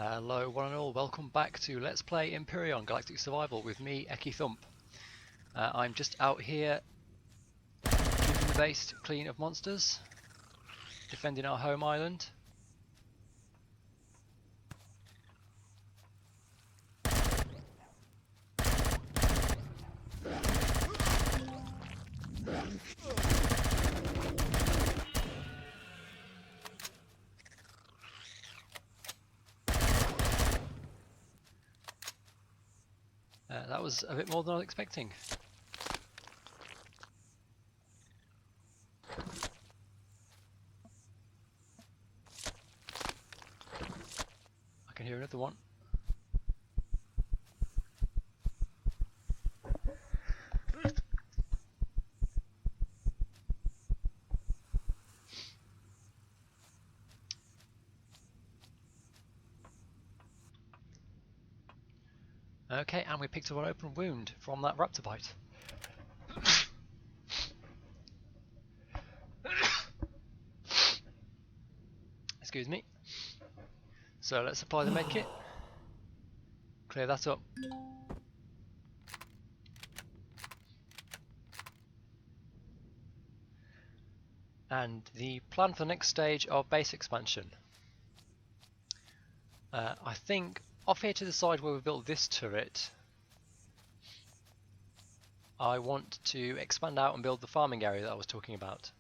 Hello one and all, welcome back to Let's Play Empyrion Galactic Survival with me, EkkiThump. I'm just out here keeping the base clean of monsters, defending our home island. That was a bit more than I was expecting. I can hear another one. Okay, and we picked up an open wound from that raptor bite. Excuse me. So let's apply the medkit. Clear that up. And the plan for the next stage of base expansion. I think off here to the side where we built this turret, I want to expand out and build the farming area that I was talking about.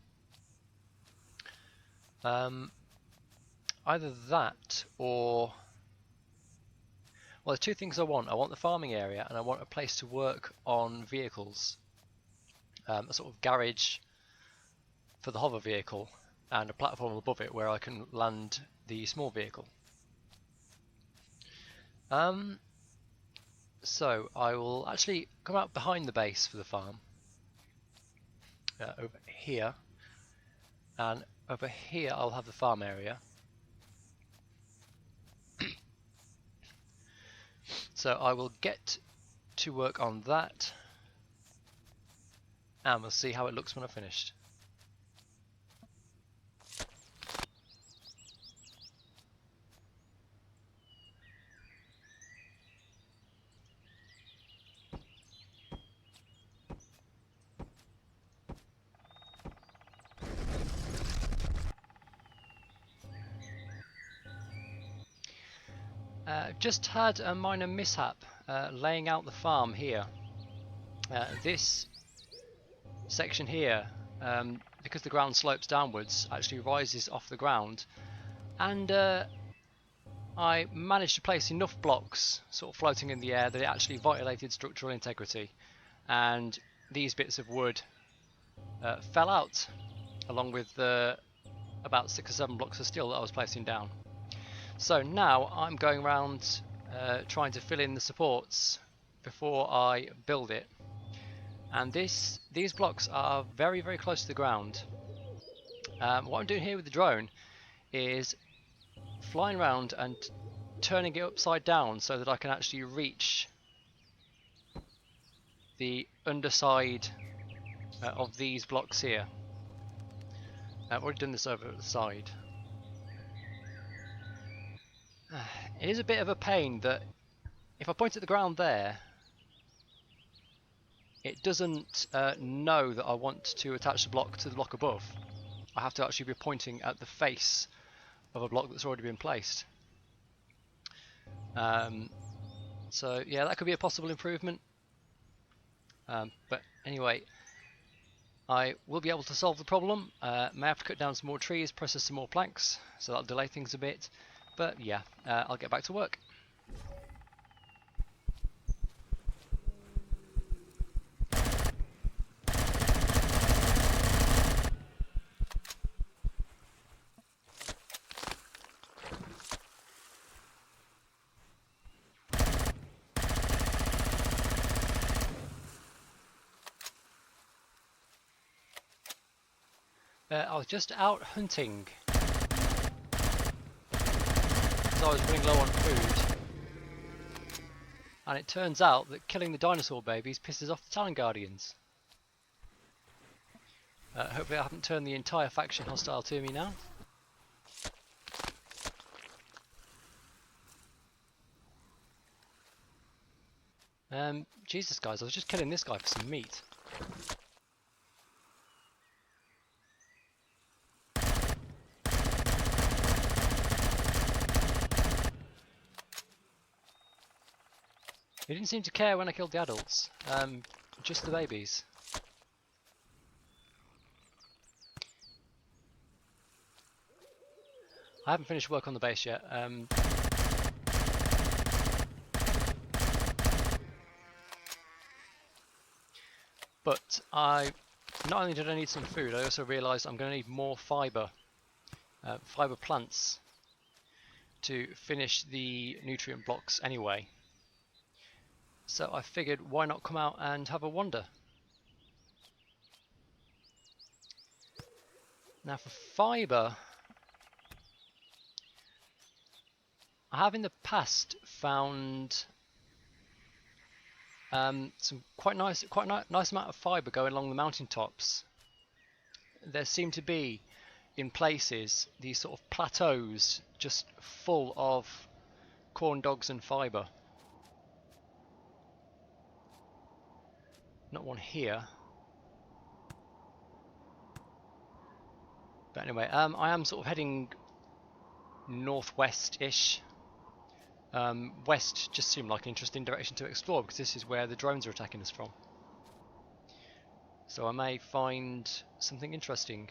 Either that or... well, there's two things I want. I want the farming area and I want a place to work on vehicles. A sort of garage for the hover vehicle and a platform above it where I can land the small vehicle. So I will actually come out behind the base for the farm, over here, and over here I'll have the farm area. So I will get to work on that and we'll see how it looks when I've finished. Just had a minor mishap laying out the farm here. This section here, because the ground slopes downwards, actually rises off the ground, and I managed to place enough blocks sort of floating in the air that it actually violated structural integrity, and these bits of wood fell out along with about 6 or 7 blocks of steel that I was placing down. So now I'm going around trying to fill in the supports before I build it, and these blocks are very close to the ground. What I'm doing here with the drone is flying around and turning it upside down so that I can actually reach the underside of these blocks here. I've already done this over at the side. It is a bit of a pain that if I point at the ground there, it doesn't know that I want to attach the block to the block above. I have to actually be pointing at the face of a block that's already been placed. So yeah, that could be a possible improvement. But anyway, I will be able to solve the problem. May have to cut down some more trees, process some more planks, so that'll delay things a bit. But yeah, I'll get back to work. I was just out hunting. I was running low on food, and it turns out that killing the dinosaur babies pisses off the Talon Guardians. Hopefully I haven't turned the entire faction hostile to me now. Jesus, guys, I was just killing this guy for some meat. He didn't seem to care when I killed the adults, just the babies. I haven't finished work on the base yet. But not only did I need some food, I also realised I'm going to need more fibre plants to finish the nutrient blocks anyway. So I figured, why not come out and have a wander? Now for fibre, I have in the past found some quite nice amount of fibre going along the mountain tops. There seem to be, in places, these sort of plateaus just full of corn dogs and fibre. Not one here. But anyway, I am sort of heading northwest-ish. West just seemed like an interesting direction to explore because this is where the drones are attacking us from. So I may find something interesting.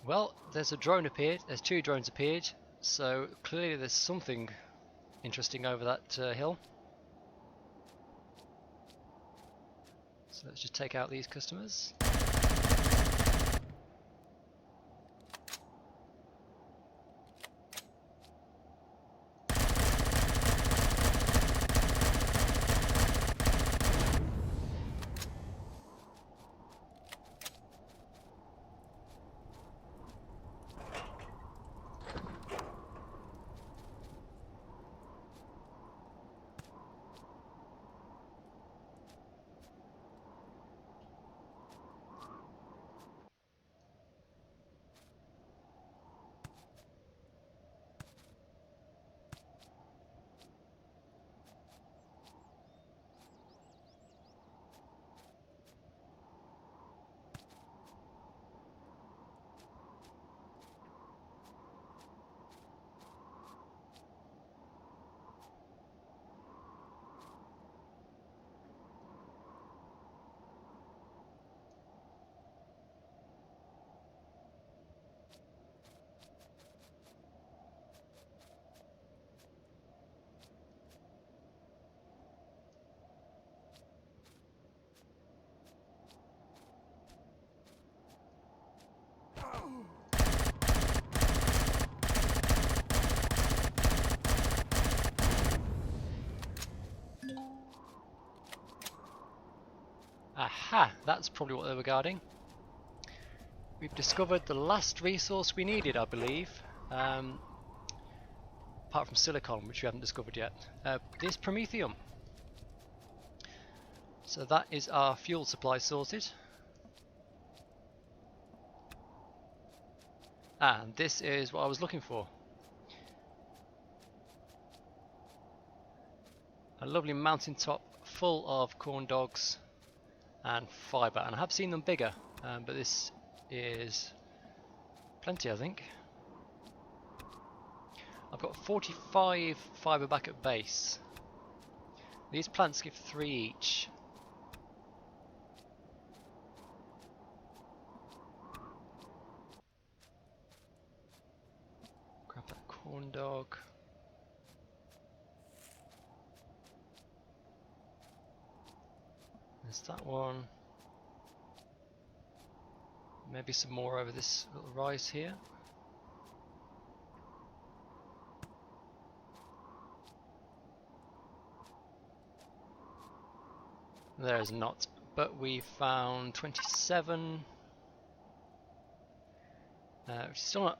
Well, there's a drone appeared, there's two drones appeared, so clearly there's something interesting over that hill. So let's just take out these customers. Aha! That's probably what they were guarding. We've discovered the last resource we needed, I believe. Apart from silicon, which we haven't discovered yet. This promethium. So that is our fuel supply sorted. And this is what I was looking for. A lovely mountaintop full of corn dogs and fibre. And I have seen them bigger, but this is plenty, I think. I've got 45 fibre back at base. These plants give 3 each. Grab that corn dog. There's that one. Maybe some more over this little rise here. There is not, but we found 27. Which is still not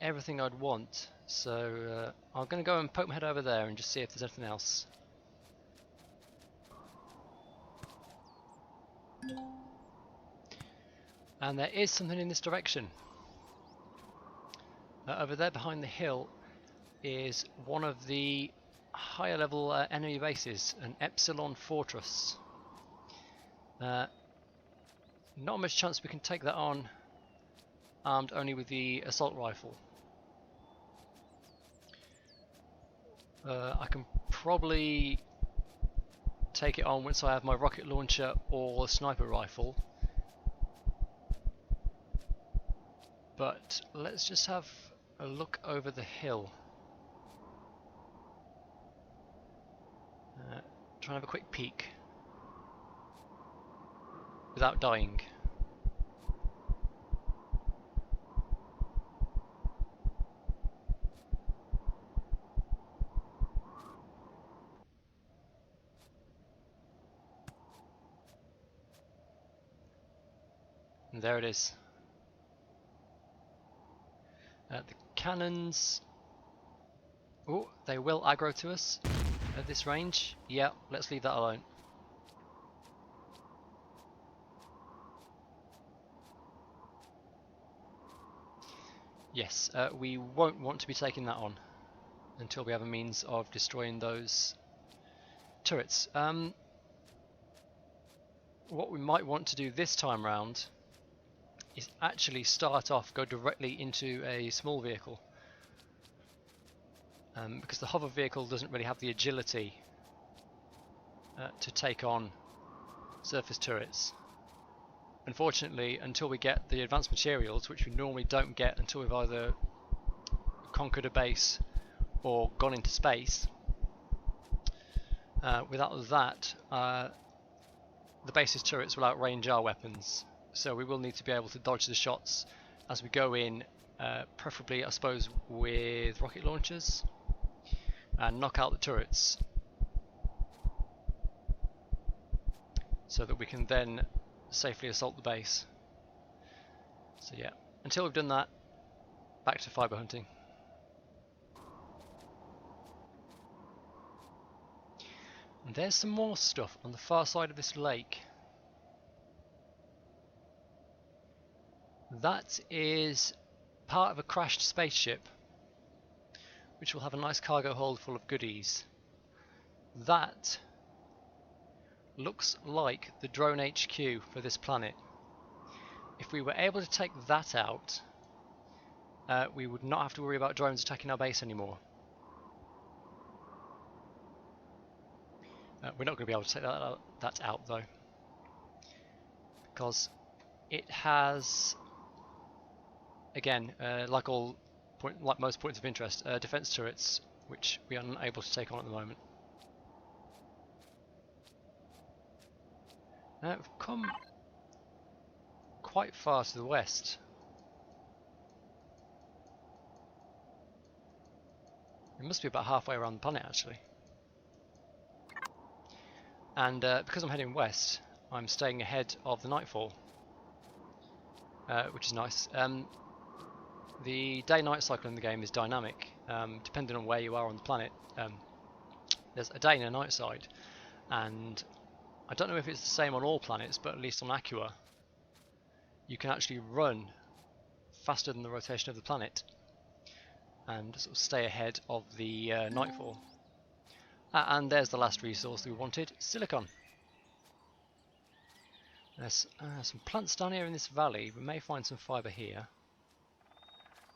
everything I'd want, so I'm going to go and poke my head over there and just see if there's anything else. And there is something in this direction. Over there behind the hill is one of the higher level enemy bases, an Epsilon Fortress. Not much chance we can take that on armed only with the assault rifle. I can probably take it on once I have my rocket launcher or sniper rifle. But let's just have a look over the hill. Try and have a quick peek without dying. And there it is. The cannons. Oh, they will aggro to us at this range. Yeah, let's leave that alone. Yes, we won't want to be taking that on until we have a means of destroying those turrets. What we might want to do this time round is actually start off, go directly into a small vehicle, because the hover vehicle doesn't really have the agility to take on surface turrets. Unfortunately, until we get the advanced materials, which we normally don't get until we've either conquered a base or gone into space, without that, the base's turrets will outrange our weapons. So we will need to be able to dodge the shots as we go in, preferably I suppose with rocket launchers, and knock out the turrets so that we can then safely assault the base. So yeah, until we've done that, back to fibre hunting. And there's some more stuff on the far side of this lake. That is part of a crashed spaceship, which will have a nice cargo hold full of goodies. That looks like the drone HQ for this planet. If we were able to take that out, we would not have to worry about drones attacking our base anymore. We're not going to be able to take that out though, because it has, again, like most points of interest, defense turrets, which we are unable to take on at the moment. Now we've come quite far to the west. It must be about halfway around the planet actually. And because I'm heading west, I'm staying ahead of the nightfall, which is nice. The day-night cycle in the game is dynamic, depending on where you are on the planet. There's a day and a night side, and I don't know if it's the same on all planets, but at least on Aqua, you can actually run faster than the rotation of the planet and sort of stay ahead of the nightfall. And there's the last resource we wanted, silicon. There's some plants down here in this valley. We may find some fibre here.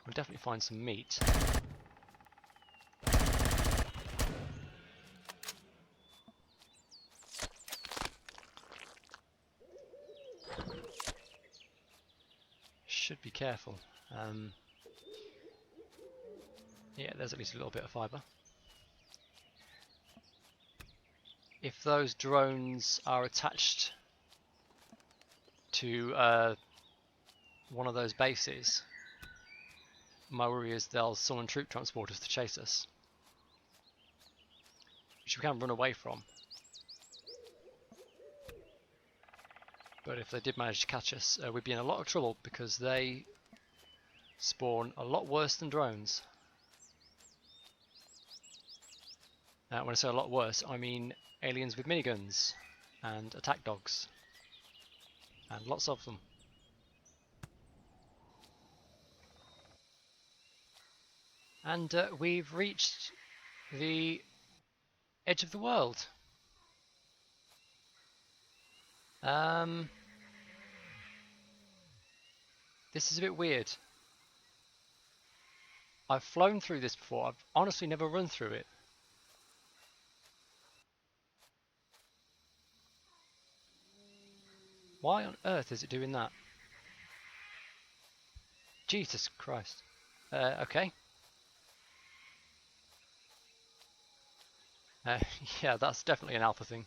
We'll definitely find some meat. Should be careful. Yeah, there's at least a little bit of fibre. If those drones are attached to one of those bases, my worry is they'll summon troop transporters to chase us, which we can run away from. But if they did manage to catch us, we'd be in a lot of trouble because they spawn a lot worse than drones. When I say a lot worse, I mean aliens with miniguns and attack dogs, and lots of them. And we've reached the edge of the world. This is a bit weird. I've flown through this before. I've honestly never run through it. Why on earth is it doing that? Jesus Christ. Okay. Yeah, that's definitely an alpha thing.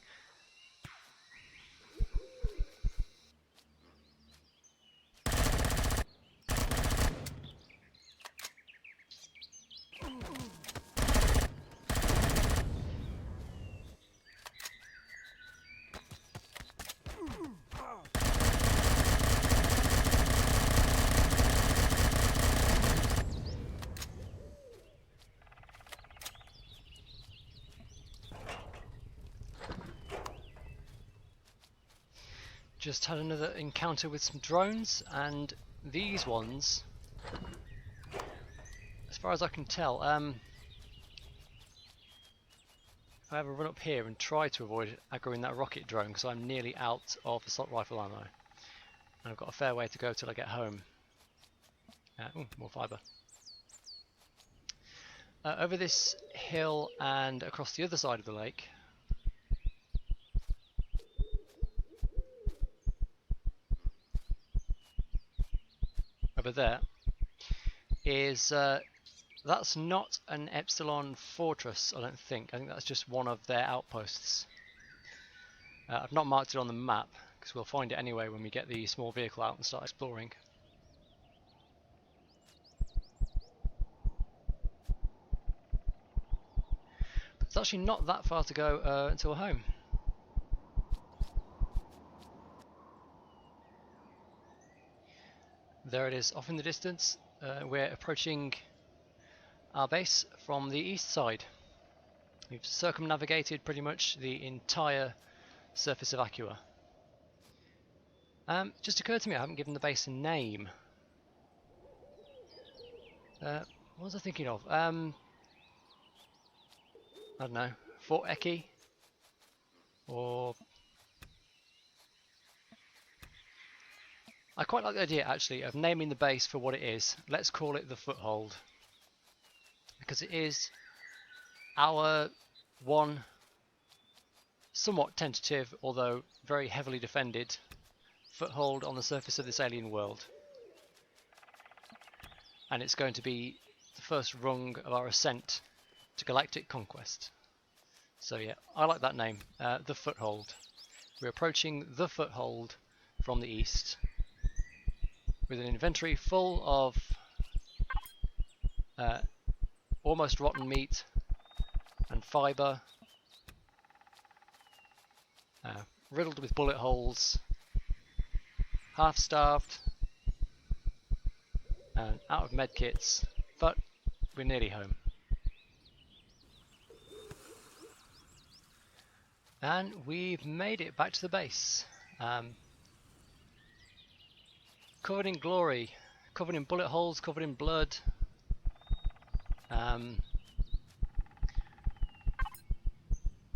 Just had another encounter with some drones, and these ones, as far as I can tell, if I ever run up here and try to avoid aggroing that rocket drone, because I'm nearly out of assault rifle ammo, and I've got a fair way to go till I get home. Ooh, more fibre. Over this hill and across the other side of the lake, over there, is that's not an Epsilon fortress, I don't think. I think that's just one of their outposts. I've not marked it on the map because we'll find it anyway when we get the small vehicle out and start exploring. But it's actually not that far to go until home. There it is, off in the distance. We're approaching our base from the east side. We've circumnavigated pretty much the entire surface of Aqua. Just occurred to me I haven't given the base a name. What was I thinking of? I don't know, Fort Ekki? Or... I quite like the idea actually of naming the base for what it is. Let's call it the Foothold. Because it is our one somewhat tentative, although very heavily defended, foothold on the surface of this alien world. And it's going to be the first rung of our ascent to galactic conquest. So yeah, I like that name, the Foothold. We're approaching the Foothold from the east, with an inventory full of almost rotten meat and fibre. riddled with bullet holes, half starved, and out of medkits, but we're nearly home. And we've made it back to the base. Covered in glory, covered in bullet holes, covered in blood.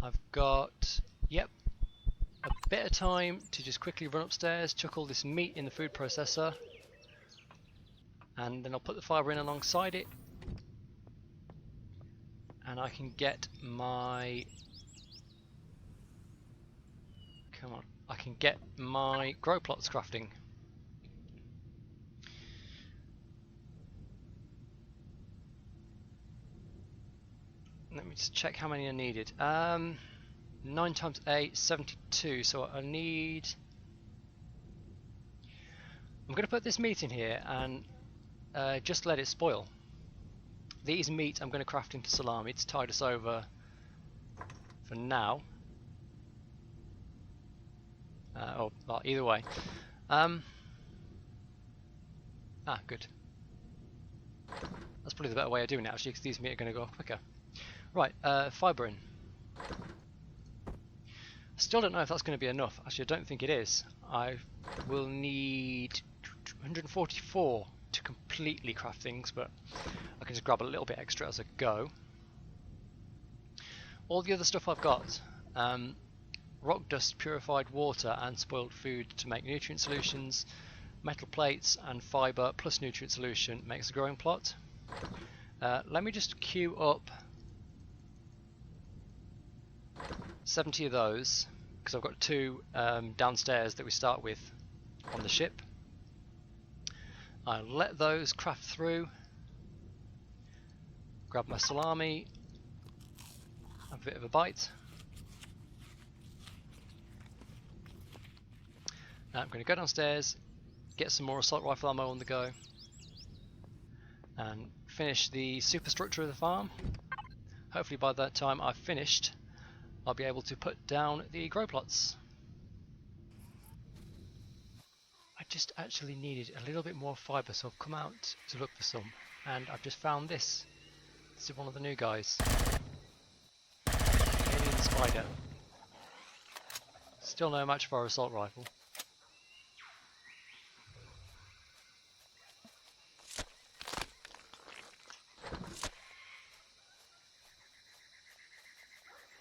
I've got, yep, a bit of time to just quickly run upstairs, chuck all this meat in the food processor, and then I'll put the fibre in alongside it, and I can get my, come on, I can get my grow plots crafting. Let me just check how many I needed. 9 times 8, 72, so I need... I'm going to put this meat in here and just let it spoil. These meat I'm going to craft into salami to tide us over for now. Well, either way. Good. That's probably the better way of doing it actually, because these meat are going to go quicker. Right, fibre in. Still don't know if that's going to be enough. Actually, I don't think it is. I will need 144 to completely craft things, but I can just grab a little bit extra as I go. All the other stuff I've got, rock dust, purified water and spoiled food to make nutrient solutions, metal plates and fibre plus nutrient solution makes a growing plot. Let me just queue up 70 of those, because I've got 2 downstairs that we start with on the ship. I'll let those craft through, grab my salami, have a bit of a bite. Now I'm going to go downstairs, get some more assault rifle ammo on the go, and finish the superstructure of the farm. Hopefully by that time I've finished, I'll be able to put down the grow plots. I just actually needed a little bit more fibre, so I've come out to look for some, and I've just found this. This is one of the new guys. Alien spider. Still no match for our assault rifle.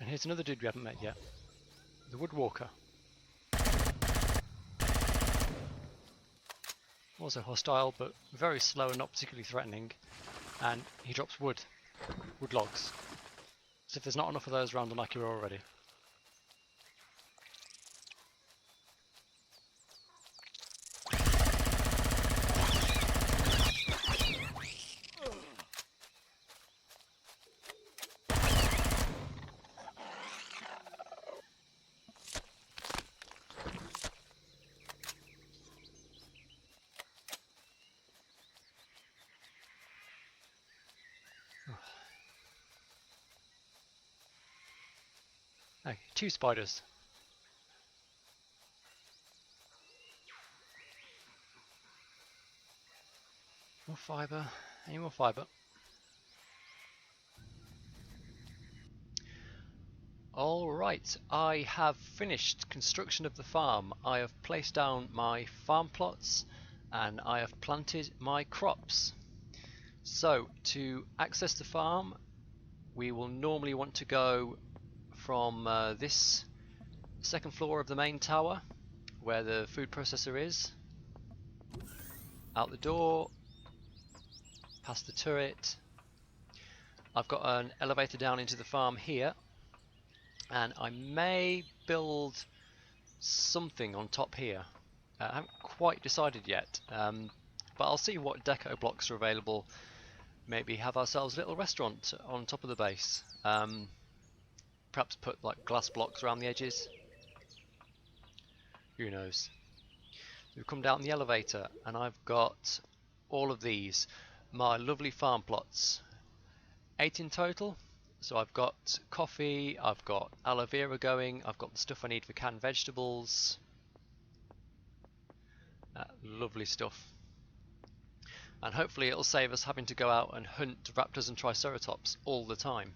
And here's another dude we haven't met yet. The Woodwalker. Also hostile, but very slow and not particularly threatening. And he drops wood logs. As if there's not enough of those around on Akira already. Okay, 2 spiders. More fibre. Any more fibre? Alright, I have finished construction of the farm. I have placed down my farm plots and I have planted my crops. So, to access the farm, we will normally want to go from this second floor of the main tower, where the food processor is, out the door, past the turret. I've got an elevator down into the farm here, and I may build something on top here. I haven't quite decided yet, but I'll see what deco blocks are available. Maybe have ourselves a little restaurant on top of the base. Perhaps put like glass blocks around the edges. Who knows? We've come down the elevator and I've got all of these, my lovely farm plots. 8 in total. So I've got coffee, I've got aloe vera going, I've got the stuff I need for canned vegetables. Lovely stuff. And hopefully it'll save us having to go out and hunt raptors and triceratops all the time.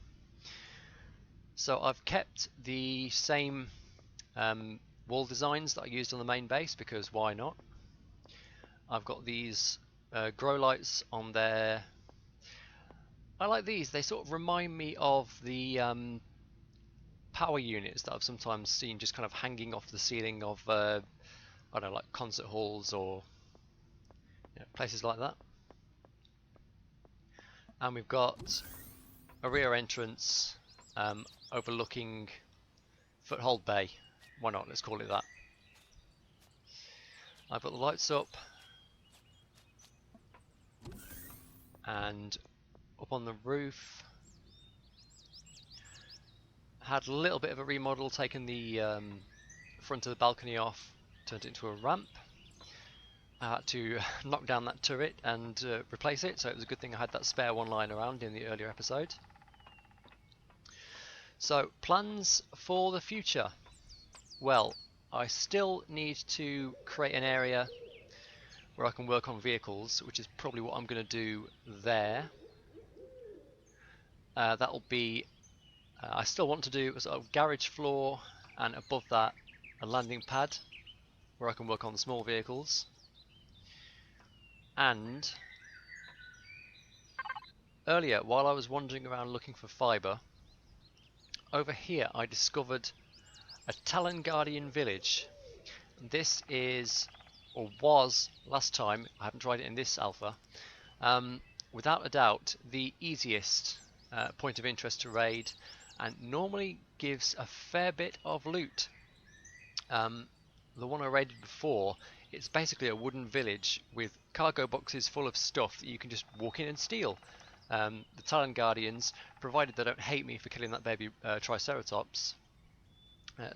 So I've kept the same wall designs that I used on the main base, because why not? I've got these grow lights on there. I like these. They sort of remind me of the power units that I've sometimes seen just kind of hanging off the ceiling of I don't know, like concert halls or places like that. And we've got a rear entrance overlooking Foothold Bay. Why not? Let's call it that. I've got the lights up, and up on the roof had a little bit of a remodel, taken the front of the balcony off, turned it into a ramp. I had to knock down that turret and replace it, so it was a good thing I had that spare one lying around in the earlier episode. So, plans for the future. Well, I still need to create an area where I can work on vehicles, which is probably what I'm going to do there. That'll be, I still want to do a sort of garage floor, and above that a landing pad where I can work on the small vehicles. And earlier, while I was wandering around looking for fibre, over here I discovered a Talon Guardian village. This is, or was last time, I haven't tried it in this alpha, without a doubt the easiest point of interest to raid, and normally gives a fair bit of loot. The one I raided before, it's basically a wooden village with cargo boxes full of stuff that you can just walk in and steal. The Talon Guardians, provided they don't hate me for killing that baby Triceratops,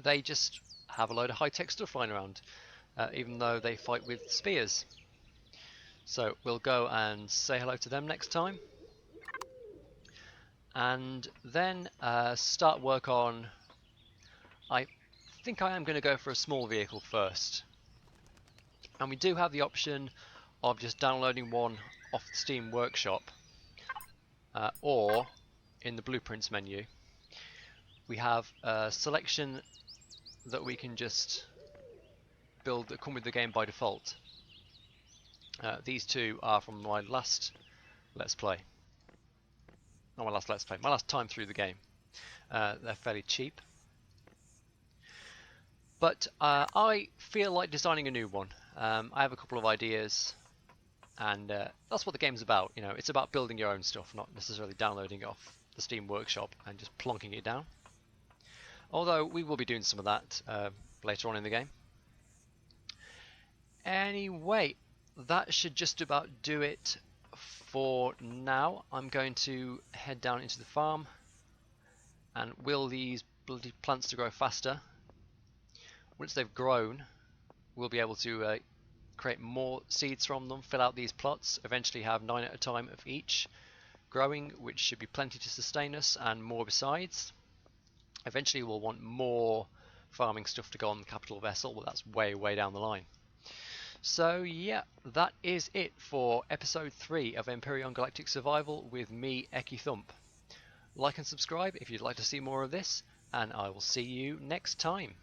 they just have a load of high-tech stuff lying around, even though they fight with spears. So we'll go and say hello to them next time, and then start work on, I think I am going to go for a small vehicle first. And we do have the option of just downloading one off the Steam Workshop, or in the Blueprints menu. We have a selection that we can just build that come with the game by default. These two are from my last Let's Play. Not my last Let's Play, my last time through the game. They're fairly cheap. But I feel like designing a new one. I have a couple of ideas, and that's what the game's about. You know, it's about building your own stuff, not necessarily downloading it off the Steam Workshop and just plonking it down. Although we will be doing some of that later on in the game. Anyway, that should just about do it for now. I'm going to head down into the farm and will these bloody plants to grow faster. Once they've grown, we'll be able to create more seeds from them, fill out these plots, eventually have 9 at a time of each growing, which should be plenty to sustain us, and more besides. Eventually we'll want more farming stuff to go on the capital vessel, but that's way down the line. So yeah, that is it for episode 3 of Empyrion Galactic Survival with me, EkkiThump. Like and subscribe if you'd like to see more of this, and I will see you next time.